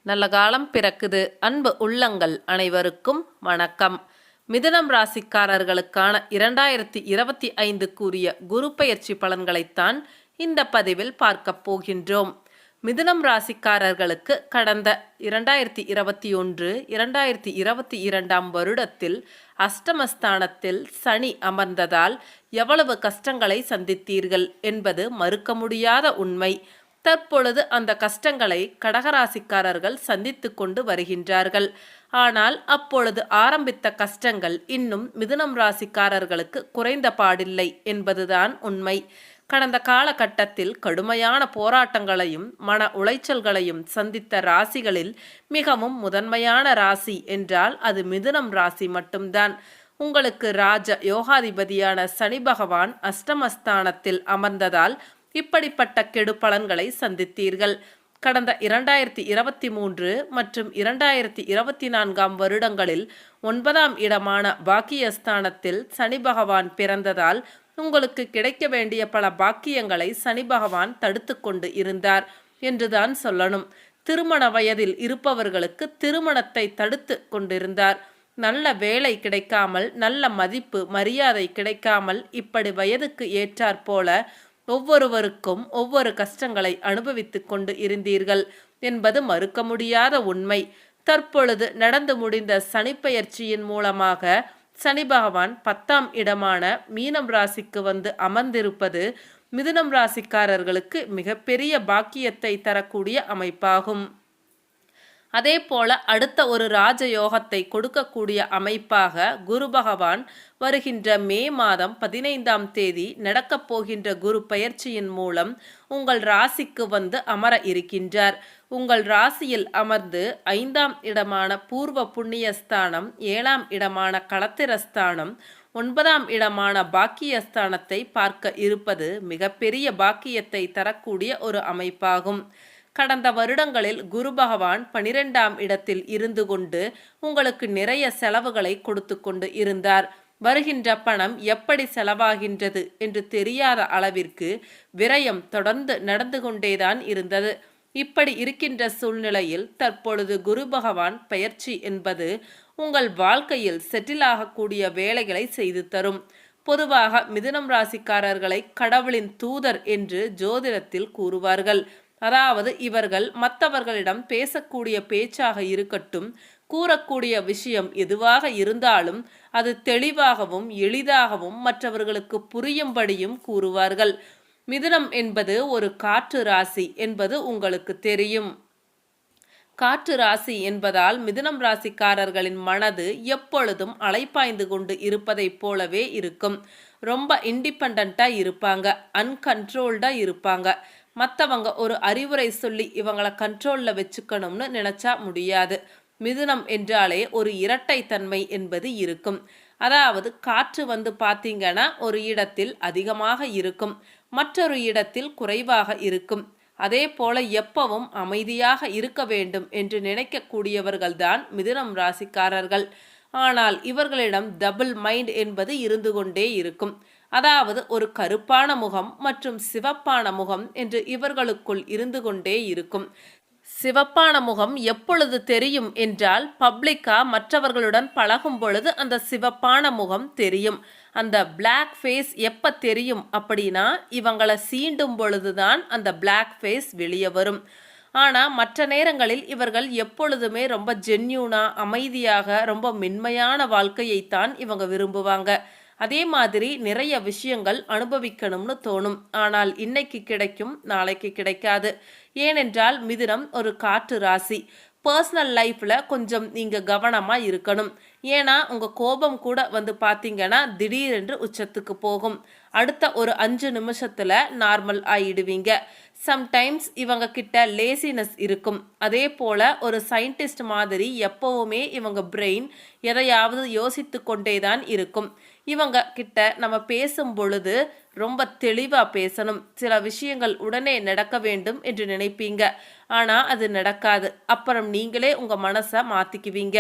நல்ல காலம் பிறக்குது. அன்பு உள்ளங்கள் அனைவருக்கும் வணக்கம். மிதுனம் ராசிக்காரர்களுக்கான 2025 கூறிய குரு பெயர்ச்சி பலன்களைத்தான் இந்த பதிவில் பார்க்க போகின்றோம். மிதுனம் ராசிக்காரர்களுக்கு கடந்த 2021 2022 வருடத்தில் அஷ்டமஸ்தானத்தில் சனி அமர்ந்ததால் எவ்வளவு கஷ்டங்களை சந்தித்தீர்கள் என்பது மறுக்க முடியாத உண்மை. தற்பொழுது அந்த கஷ்டங்களை கடகராசிக்காரர்கள் சந்தித்து கொண்டு வருகின்றார்கள். ஆனால் அப்பொழுது ஆரம்பித்த கஷ்டங்கள் இன்னும் மிதுனம் ராசிக்காரர்களுக்கு குறைந்த பாடில்லை என்பதுதான் உண்மை. கடந்த காலகட்டத்தில் கடுமையான போராட்டங்களையும் மன உளைச்சல்களையும் சந்தித்த ராசிகளில் மிகவும் முதன்மையான ராசி என்றால் அது மிதுனம் ராசி மட்டும்தான். உங்களுக்கு ராஜ யோகாதிபதியான சனி பகவான் அஷ்டமஸ்தானத்தில் அமர்ந்ததால் இப்படிப்பட்ட கெடு பலன்களை சந்தித்தீர்கள். கடந்த 2023 மற்றும் 2024 வருடங்களில் 9ஆம் இடமான பாக்கியஸ்தானத்தில் சனி பகவான் பிறந்ததால் உங்களுக்கு கிடைக்க வேண்டிய பல பாக்கியங்களை சனி பகவான் தடுத்து கொண்டு இருந்தார் என்றுதான் சொல்லணும். திருமண வயதில் இருப்பவர்களுக்கு திருமணத்தை தடுத்து கொண்டிருந்தார். நல்ல வேலை கிடைக்காமல், நல்ல மதிப்பு மரியாதை கிடைக்காமல், இப்படி வயதுக்கு ஏற்றாற்போல ஒவ்வொருவருக்கும் ஒவ்வொரு கஷ்டங்களை அனுபவித்து கொண்டு இருந்தீர்கள் என்பது மறுக்க முடியாத உண்மை. தற்பொழுது நடந்து முடிந்த சனிப்பெயர்ச்சியின் மூலமாக சனி பகவான் 10ஆம் இடமான மீனம் ராசிக்கு வந்து அமர்ந்திருப்பது மிதுனம் ராசிக்காரர்களுக்கு மிகப்பெரிய பாக்கியத்தை தரக்கூடிய அமைப்பாகும். அதே போல அடுத்த ஒரு ராஜயோகத்தை கொடுக்கக்கூடிய அமைப்பாக குரு பகவான் வருகின்ற மே மாதம் 15ஆம் தேதி நடக்கப் போகின்ற குரு பெயர்ச்சியின் மூலம் உங்கள் ராசிக்கு வந்து அமர இருக்கின்றார். உங்கள் ராசியில் அமர்ந்து 5ஆம் இடமான பூர்வ புண்ணியஸ்தானம், 7ஆம் இடமான களத்திரஸ்தானம், 9ஆம் இடமான பாக்கியஸ்தானத்தை பார்க்க இருப்பது மிகப்பெரிய பாக்கியத்தை தரக்கூடிய ஒரு அமைப்பாகும். கடந்த வருடங்களில் குரு பகவான் 12ஆம் இடத்தில் இருந்து கொண்டு உங்களுக்கு நிறைய செலவுகளை கொடுத்து கொண்டு இருந்தார். வருகின்ற பணம் எப்படி செலவாகின்றது என்று தெரியாத அளவிற்கு விரயம் தொடர்ந்து நடந்து கொண்டேதான் இருந்தது. இப்படி இருக்கின்ற சூழ்நிலையில் தற்பொழுது குரு பகவான் பெயர்ச்சி என்பது உங்கள் வாழ்க்கையில் செட்டில் ஆகக்கூடிய வேலைகளை செய்து தரும். பொதுவாக மிதுனம் ராசிக்காரர்களை கடவுளின் தூதர் என்று ஜோதிடத்தில் கூறுவார்கள். அதாவது இவர்கள் மற்றவர்களிடம் பேசக்கூடிய பேச்சாக இருக்கட்டும், கூறக்கூடிய விஷயம் எதுவாக இருந்தாலும் அது தெளிவாகவும் எளிதாகவும் மற்றவர்களுக்கு புரியும்படியும் கூறுவார்கள். மிதுனம் என்பது ஒரு காற்று ராசி என்பது உங்களுக்கு தெரியும். காற்று ராசி என்பதால் மிதுனம் ராசிக்காரர்களின் மனது எப்பொழுதும் அலைப்பாய்ந்து கொண்டு இருப்பதைப் போலவே இருக்கும். ரொம்ப இண்டிபெண்ட்டாக இருப்பாங்க, அன்கண்ட்ரோல்டாக இருப்பாங்க. மற்றவங்க ஒரு அறிவுரை சொல்லி இவங்களை கண்ட்ரோலில் வச்சுக்கணும்னு நினச்சா முடியாது. மிதுனம் என்றாலே ஒரு இரட்டைத்தன்மை என்பது இருக்கும். அதாவது காற்று வந்து பார்த்தீங்கன்னா ஒரு இடத்தில் அதிகமாக இருக்கும், மற்றொரு இடத்தில் குறைவாக இருக்கும். அதே போல எப்பவும் அமைதியாக இருக்க வேண்டும் என்று நினைக்கக்கூடியவர்கள்தான் மிதுனம் ராசிக்காரர்கள். ஆனால் இவர்களிடம் டபுள் மைண்ட் என்பது இருந்து கொண்டே இருக்கும். அதாவது ஒரு கருப்பான முகம் மற்றும் சிவப்பான முகம் என்று இவர்களுக்குள் இருந்து கொண்டே இருக்கும். சிவப்பான முகம் எப்பொழுது தெரியும் என்றால் பப்ளிக்கா மற்றவர்களுடன் பழகும் பொழுது அந்த சிவப்பான முகம் தெரியும். அந்த பிளாக் ஃபேஸ் எப்போ தெரியும் அப்படின்னா இவங்களை சீண்டும் பொழுதுதான் அந்த பிளாக் ஃபேஸ் வெளியே வரும். ஆனால் மற்ற நேரங்களில் இவர்கள் எப்பொழுதுமே ரொம்ப ஜென்யூனாக, அமைதியாக, ரொம்ப மென்மையான வாழ்க்கையைத்தான் இவங்க விரும்புவாங்க. அதே மாதிரி நிறைய விஷயங்கள் அனுபவிக்கணும்னு தோணும். ஆனால் இன்னைக்கு கிடைக்கும், நாளைக்கு கிடைக்காது. ஏனென்றால் மிதுனம் ஒரு காற்று ராசி. பர்சனல் லைஃப்பில் கொஞ்சம் நீங்கள் கவனமாக இருக்கணும். ஏன்னா உங்கள் கோபம் கூட வந்து பார்த்தீங்கன்னா திடீரென்று உச்சத்துக்கு போகும். அடுத்த ஒரு 5 நிமிஷத்தில் நார்மல் ஆகிடுவீங்க. சம்டைம்ஸ் இவங்க கிட்ட லேசினஸ் இருக்கும். அதே போல் ஒரு சயின்டிஸ்ட் மாதிரி எப்போவுமே இவங்க பிரெயின் எதையாவது யோசித்து கொண்டே தான் இருக்கும். இவங்க கிட்ட நம்ம பேசும் பொழுது ரொம்ப தெளிவாக பேசணும். சில விஷயங்கள் உடனே நடக்க வேண்டும் என்று நினைப்பீங்க, ஆனால் அது நடக்காது. அப்புறம் நீங்களே உங்கள் மனசை மாற்றிக்குவீங்க.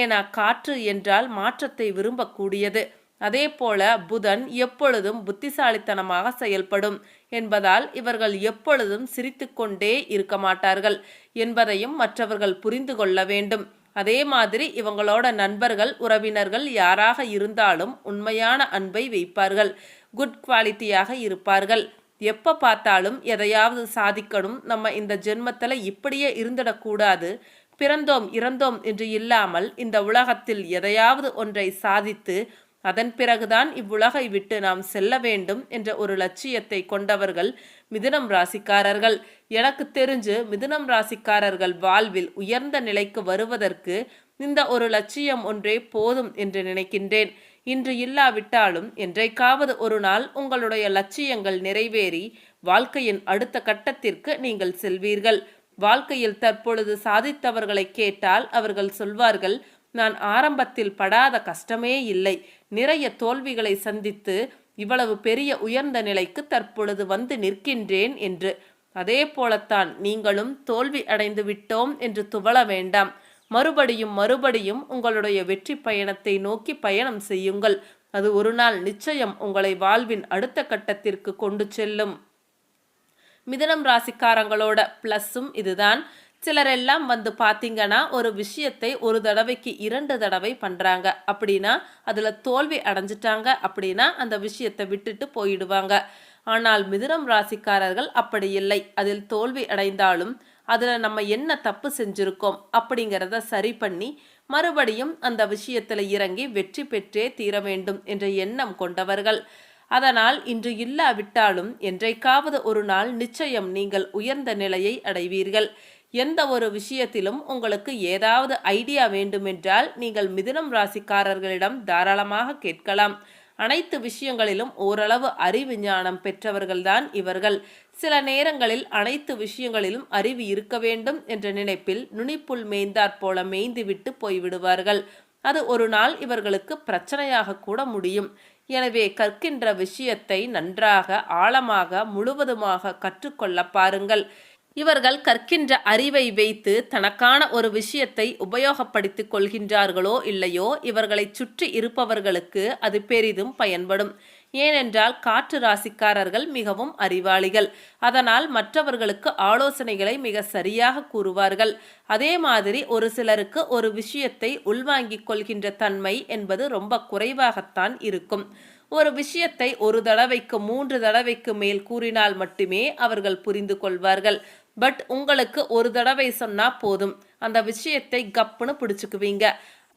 ஏன்னா காற்று என்றால் மாற்றத்தை விரும்பக்கூடியது. அதேபோல புதன் எப்பொழுதும் புத்திசாலித்தனமாக செயல்படும் என்பதால் இவர்கள் எப்பொழுதும் சிரித்துக்கொண்டே இருக்க மாட்டார்கள் என்பதையும் மற்றவர்கள் புரிந்து கொள்ள வேண்டும். அதே மாதிரி இவங்களோட நண்பர்கள், உறவினர்கள் யாராக இருந்தாலும் உண்மையான அன்பை வைப்பார்கள். குட் குவாலிட்டியாக இருப்பார்கள். எப்போ பார்த்தாலும் எதையாவது சாதிக்கணும், நம்ம இந்த ஜென்மத்தில் இப்படியே இருந்துடக்கூடாது, பிறந்தோம் இறந்தோம் என்று இல்லாமல் இந்த உலகத்தில் எதையாவது ஒன்றை சாதித்து அதன் பிறகுதான் இவ்வுலகை விட்டு நாம் செல்ல வேண்டும் என்ற ஒரு லட்சியத்தை கொண்டவர்கள் மிதுனம் ராசிக்காரர்கள். எனக்கு தெரிஞ்சு மிதுனம் ராசிக்காரர்கள் வாழ்வில் உயர்ந்த நிலைக்கு வருவதற்கு இந்த ஒரு லட்சியம் ஒன்றே போதும் என்று நினைக்கின்றேன். இன்று இல்லாவிட்டாலும் என்றைக்காவது ஒரு நாள் உங்களுடைய லட்சியங்கள் நிறைவேறி வாழ்க்கையின் அடுத்த கட்டத்திற்கு நீங்கள் செல்வீர்கள். வாழ்க்கையில் தற்பொழுது சாதித்தவர்களை கேட்டால் அவர்கள் சொல்வார்கள், நான் ஆரம்பத்தில் படாத கஷ்டமே இல்லை, நிறைய தோல்விகளை சந்தித்து இவ்வளவு பெரிய உயர்ந்த நிலைக்கு தற்பொழுது வந்து நிற்கின்றேன் என்று. அதே போலத்தான் நீங்களும் தோல்வி அடைந்து விட்டோம் என்று துவள வேண்டாம். மறுபடியும் மறுபடியும் உங்களுடைய வெற்றி பயணத்தை நோக்கி பயணம் செய்யுங்கள். அது ஒரு நாள் நிச்சயம் உங்களை வாழ்வின் அடுத்த கட்டத்திற்கு கொண்டு செல்லும். மிதுனம் ராசிக்காரங்களோட ப்ளஸ்ஸும் இதுதான். சிலரெல்லாம் வந்து பார்த்தீங்கன்னா ஒரு விஷயத்தை ஒரு தடவைக்கு 2 தடவை பண்ணுறாங்க அப்படின்னா அதில் தோல்வி அடைஞ்சிட்டாங்க அப்படின்னா அந்த விஷயத்தை விட்டுட்டு போயிடுவாங்க. ஆனால் மிதுனம் ராசிக்காரர்கள் அப்படி இல்லை. அதில் தோல்வி அடைந்தாலும் அதில் நம்ம என்ன தப்பு செஞ்சுருக்கோம் அப்படிங்கிறத சரி பண்ணி மறுபடியும் அந்த விஷயத்தில் இறங்கி வெற்றி பெற்றே தீர வேண்டும் என்ற எண்ணம் கொண்டவர்கள். அதனால் இன்று இல்லாவிட்டாலும் என்றைக்காவது ஒரு நாள் நிச்சயம் நீங்கள் உயர்ந்த நிலையை அடைவீர்கள். எந்த ஒரு விஷயத்திலும் உங்களுக்கு ஏதாவது ஐடியா வேண்டுமென்றால் நீங்கள் மிதுனம் ராசிக்காரர்களிடம் தாராளமாக கேட்கலாம். அனைத்து விஷயங்களிலும் ஓரளவு அறிவு ஞானம் பெற்றவர்கள்தான் இவர்கள். சில நேரங்களில் அனைத்து விஷயங்களிலும் அறிவு இருக்க வேண்டும் என்ற நினைப்பில் நுனிப்புல் மேய்ந்தாற் போல மேய்ந்துவிட்டு போய்விடுவார்கள். அது ஒரு நாள் இவர்களுக்கு பிரச்சனையாக கூட முடியும். எனவே கற்கின்ற விஷயத்தை நன்றாக ஆழமாக முழுவதுமாக கற்றுக்கொள்ள பாருங்கள். இவர்கள் கற்கின்ற அறிவை வைத்து தனக்கான ஒரு விஷயத்தை உபயோகப்படுத்திக் கொள்கின்றார்களோ இல்லையோ, இவர்களை சுற்றி இருப்பவர்களுக்கு அது பெரிதும் பயன்படும். ஏனென்றால் காற்று ராசிக்காரர்கள் மிகவும் அறிவாளிகள். அதனால் மற்றவர்களுக்கு ஆலோசனைகளை மிக சரியாக கூறுவார்கள். அதே மாதிரி ஒரு சிலருக்கு ஒரு விஷயத்தை உள்வாங்கிக் கொள்கின்ற தன்மை என்பது ரொம்ப குறைவாகத்தான் இருக்கும். ஒரு விஷயத்தை ஒரு தடவைக்கு 3 தடவைக்கு மேல் கூறினால் மட்டுமே அவர்கள் புரிந்து கொள்வார்கள். பட் உங்களுக்கு ஒரு தடவை சொன்னா போதும், அந்த விஷயத்தை கப்புன்னு பிடிச்சுக்குவீங்க.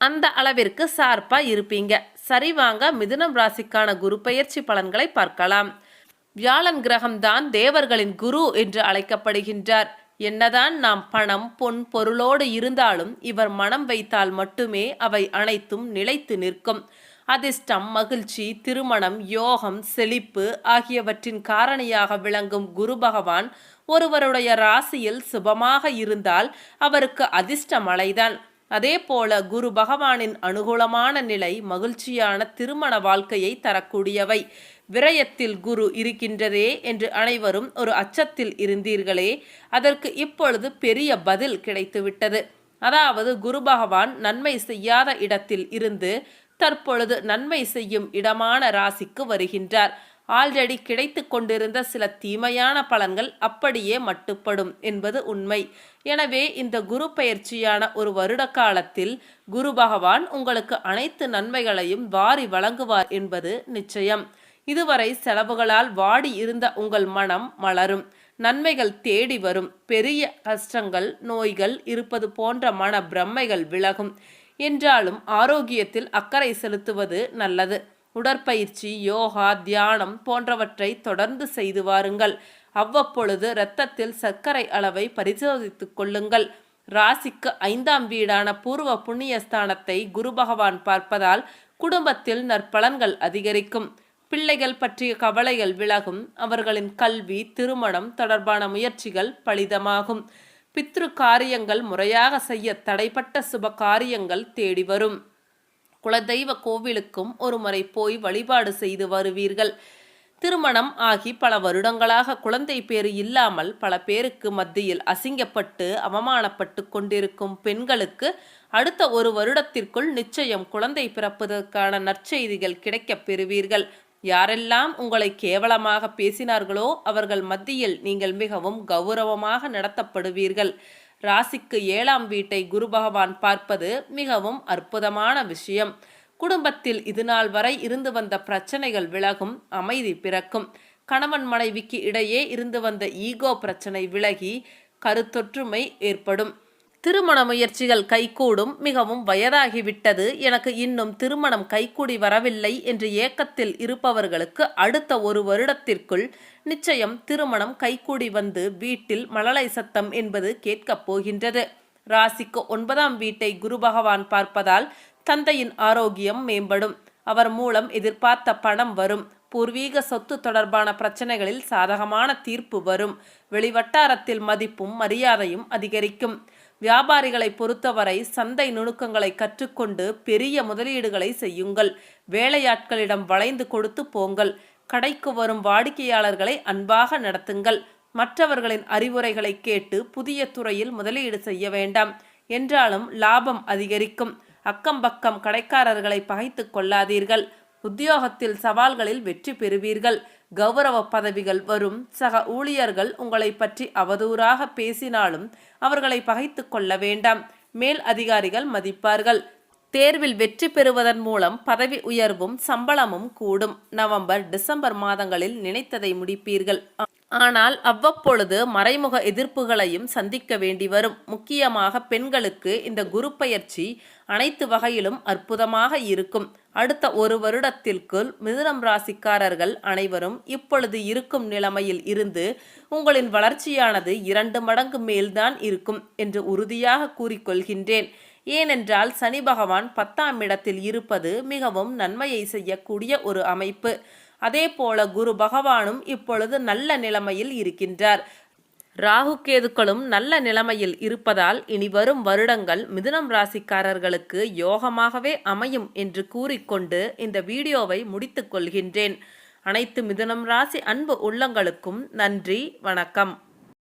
அந்த அளவிற்கு சார்பா இருப்பீங்க. சரி, வாங்க மிதுனம் ராசிக்கான குரு பெயர்ச்சி பலன்களை பார்க்கலாம். வியாழன் கிரகம்தான் தேவர்களின் குரு என்று அழைக்கப்படுகின்றார். என்னதான் நாம் பணம் பொன் பொருளோடு இருந்தாலும் இவர் மனம் வைத்தால் மட்டுமே அவை அனைத்தும் நிலைத்து நிற்கும். அதிர்ஷ்டம், மகிழ்ச்சி, திருமணம், யோகம், செழிப்பு ஆகியவற்றின் காரணியாக விளங்கும் குரு பகவான் ஒருவருடைய ராசியில் சுபமாக இருந்தால் அவருக்கு அதிர்ஷ்ட மழைதான். அதே போல குரு பகவானின் அனுகூலமான நிலை மகிழ்ச்சியான திருமண வாழ்க்கையை தரக்கூடியவை. விரயத்தில் குரு இருக்கின்றதே என்று அனைவரும் ஒரு அச்சத்தில் இருந்தீர்களே, அதற்கு இப்பொழுது பெரிய பதில் கிடைத்துவிட்டது. அதாவது குரு பகவான் நன்மை செய்யாத இடத்தில் இருந்து தற்பொழுது நன்மை செய்யும் இடமான ராசிக்கு வருகின்றார். ஆல்ரெடி கிடைத்து கொண்டிருந்த சில தீமையான பலன்கள் அப்படியே மட்டுப்படும் என்பது உண்மை. எனவே இந்த குரு பெயர்ச்சியான ஒரு வருட காலத்தில் குரு பகவான் உங்களுக்கு அனைத்து நன்மைகளையும் வாரி வழங்குவார் என்பது நிச்சயம். இதுவரை செலவுகளால் வாடி இருந்த உங்கள் மனம் மலரும். நன்மைகள் தேடி வரும். பெரிய கஷ்டங்கள், நோய்கள் இருப்பது போன்ற மன பிரம்மைகள் விலகும். என்றாலும் ஆரோக்கியத்தில் அக்கறை செலுத்துவது நல்லது. உடற்பயிற்சி, யோகா, தியானம் போன்றவற்றை தொடர்ந்து செய்து வாருங்கள். அவ்வப்பொழுது இரத்தத்தில் சர்க்கரை அளவை பரிசோதித்துக் கொள்ளுங்கள். ராசிக்கு 5ஆம் வீடான பூர்வ புண்ணியஸ்தானத்தை குரு பகவான் பார்ப்பதால் குடும்பத்தில் நற்பலன்கள் அதிகரிக்கும். பிள்ளைகள் பற்றிய கவலைகள் விலகும். அவர்களின் கல்வி, திருமணம் தொடர்பான முயற்சிகள் பலிதமாகும். பித்ரு காரியங்கள் முறையாக செய்ய தடைப்பட்ட சுப காரியங்கள் தேடி வரும். குலதெய்வ கோவிலுக்கும் ஒரு முறை போய் வழிபாடு செய்து வருவீர்கள். திருமணம் ஆகி பல வருடங்களாக குழந்தை பேறு இல்லாமல் பல பேருக்கு மத்தியில் அசிங்கப்பட்டு அவமானப்பட்டு கொண்டிருக்கும் பெண்களுக்கு அடுத்த ஒரு வருடத்திற்குள் நிச்சயம் குழந்தை பிறப்பதற்கான நற்செய்திகள் கிடைக்கப் பெறுவீர்கள். யாரெல்லாம் உங்களை கேவலமாக பேசினார்களோ அவர்கள் மத்தியில் நீங்கள் மிகவும் கௌரவமாக நடத்தப்படுவீர்கள். ராசிக்கு 7ஆம் வீட்டை குரு பகவான் பார்ப்பது மிகவும் அற்புதமான விஷயம். குடும்பத்தில் இதுநாள் வரை இருந்து வந்த பிரச்சனைகள் விலகும், அமைதி பிறக்கும். கணவன் மனைவிக்கு இடையே இருந்து வந்த ஈகோ பிரச்சனை விலகி கருத்தொற்றுமை ஏற்படும். திருமண முயற்சிகள் கைகூடும். மிகவும் வயதாகிவிட்டது, எனக்கு இன்னும் திருமணம் கைகூடி வரவில்லை என்று ஏக்கத்தில் இருப்பவர்களுக்கு அடுத்த ஒரு வருடத்திற்குள் நிச்சயம் திருமணம் கைகூடி வந்து வீட்டில் மழலை சத்தம் என்பது கேட்கப் போகின்றது. ராசிக்கு 9ஆம் வீட்டை குரு பகவான் பார்ப்பதால் தந்தையின் ஆரோக்கியம் மேம்படும். அவர் மூலம் எதிர்பார்த்த பணம் வரும். பூர்வீக சொத்து தொடர்பான பிரச்சனைகளில் சாதகமான தீர்ப்பு வரும். வெளிவட்டாரத்தில் மதிப்பும் மரியாதையும் அதிகரிக்கும். வியாபாரிகளை பொறுத்தவரை சந்தை நுணுக்கங்களை கற்றுக்கொண்டு பெரிய முதலீடுகளை செய்யுங்கள். வேலையாட்களிடம் வளைந்து கொடுத்து போங்கள். கடைக்கு வரும் வாடிக்கையாளர்களை அன்பாக நடத்துங்கள். மற்றவர்களின் அறிவுரைகளை கேட்டு புதிய துறையில் முதலீடு செய்ய வேண்டாம். என்றாலும் லாபம் அதிகரிக்கும். அக்கம் பக்கம் கடைக்காரர்களை பகைத்து கொள்ளாதீர்கள். உத்தியோகத்தில் சவால்களில் வெற்றி பெறுவீர்கள். கௌரவ பதவிகள் வரும். சக ஊழியர்கள் உங்களை பற்றி அவதூறாக பேசினாலும் அவர்களை பகைத்து கொள்ள வேண்டாம். மேல் அதிகாரிகள் மதிப்பார்கள். தேர்வில் வெற்றி பெறுவதன் மூலம் பதவி உயர்வும் சம்பளமும் கூடும். நவம்பர், டிசம்பர் மாதங்களில் நினைத்ததை முடிப்பீர்கள். ஆனால் அவ்வப்பொழுது மறைமுக எதிர்ப்புகளையும் சந்திக்க வேண்டி வரும். முக்கியமாக பெண்களுக்கு இந்த குரு பயிற்சி அனைத்து வகையிலும் அற்புதமாக இருக்கும். அடுத்த ஒரு வருடத்திற்குள் மிதுனம் ராசிக்காரர்கள் அனைவரும் இப்பொழுது இருக்கும் நிலைமையில் இருந்து உங்களின் வளர்ச்சியானது 2 மடங்கு மேல்தான் இருக்கும் என்று உறுதியாக கூறிக்கொள்கின்றேன். ஏனென்றால் சனி பகவான் 10ஆம் இடத்தில் இருப்பது மிகவும் நன்மையை செய்யக்கூடிய ஒரு அமைப்பு. அதே போல குரு பகவானும் இப்பொழுது நல்ல நிலைமையில் இருக்கின்றார். ராகு கேதுக்களும் நல்ல நிலைமையில் இருப்பதால் இனி வரும் வருடங்கள் மிதுனம் ராசிக்காரர்களுக்கு யோகமாகவே அமையும் என்று கூறிக்கொண்டு இந்த வீடியோவை முடித்துக் கொள்கின்றேன். அனைத்து மிதுனம் ராசி அன்பு உள்ளங்களுக்கும் நன்றி, வணக்கம்.